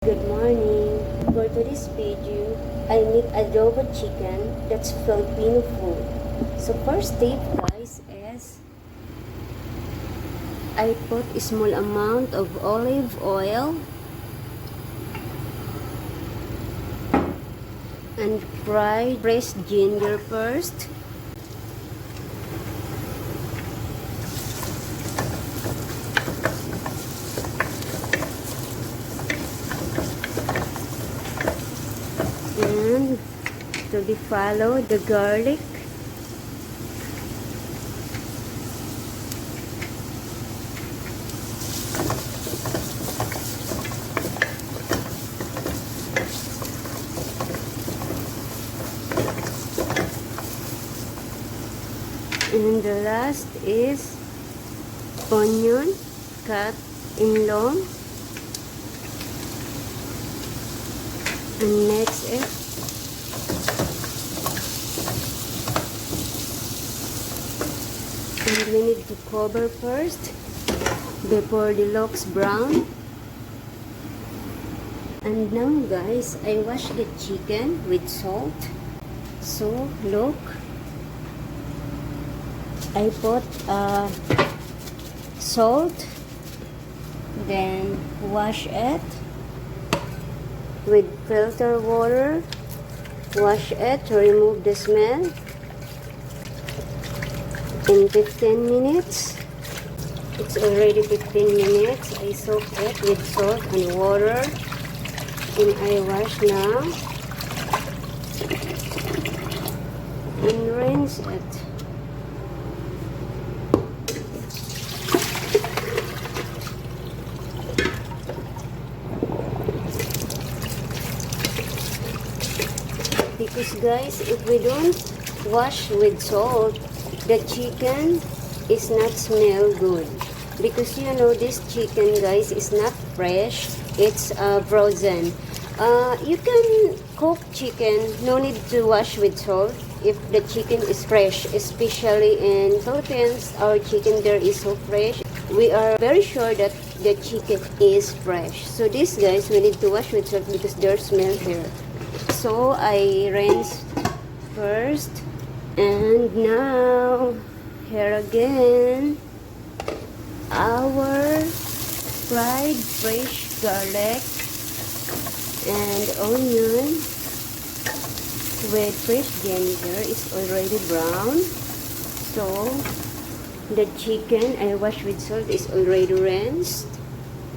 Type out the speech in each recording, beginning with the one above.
Good morning. For today's video, I make adobo chicken that's Filipino food. So first step guys is I put a small amount of olive oil and fry fresh ginger first. And to be followed the garlic, and the last is onion cut in long, and mix it. And we need to cover first before the looks brown. And now guys, I wash the chicken with salt. So look, I put salt, then wash it with filter water. Wash it to remove the smell. In 15 minutes. It's already 15 minutes. I soak it with salt and water. And I wash now. And rinse it. Because guys, if we don't wash with salt, the chicken is not smell good, because you know this chicken guys is not fresh, it's frozen. You can cook chicken, no need to wash with salt if the chicken is fresh, especially in Philippines. Our chicken there is so fresh, we are very sure that the chicken is fresh. So this guys, we need to wash with salt because there's smell here. So I rinse first. And now, here again, our fried fresh garlic and onion with fresh ginger is already brown. So, the chicken I wash with salt is already rinsed.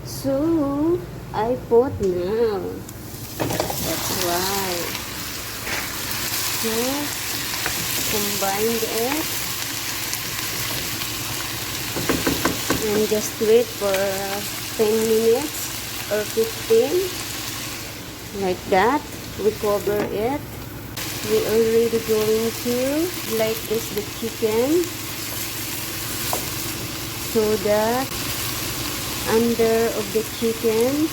So, I put now. That's right. So, combine it and just wait for 10 minutes or 15, like that. We cover it. We already going to like this the chicken so that under of the chicken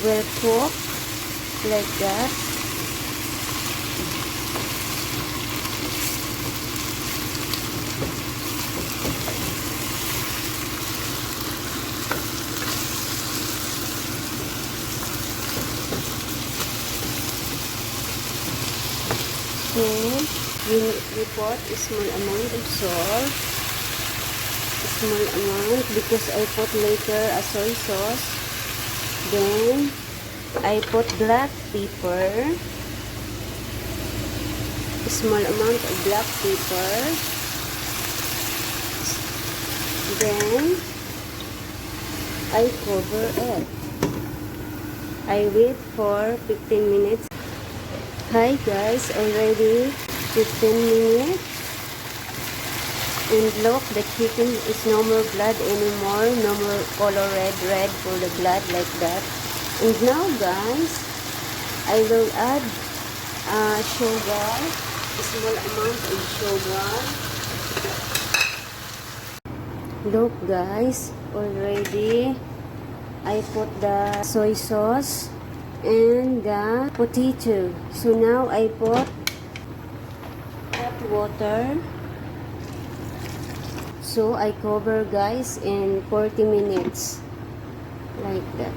will cook like that. So, we put a small amount of salt, a small amount because I put later a soy sauce. Then, I put black pepper, a small amount of black pepper. Then, I cover it. I wait for 15 minutes. Hi guys, already 15 minutes. And look, the chicken is no more blood anymore. No more color red for the blood like that. And now guys, I will add sugar, a small amount of sugar. Look guys, already I put the soy sauce and the potato. So now I put hot water. So I cover guys in 40 minutes like that.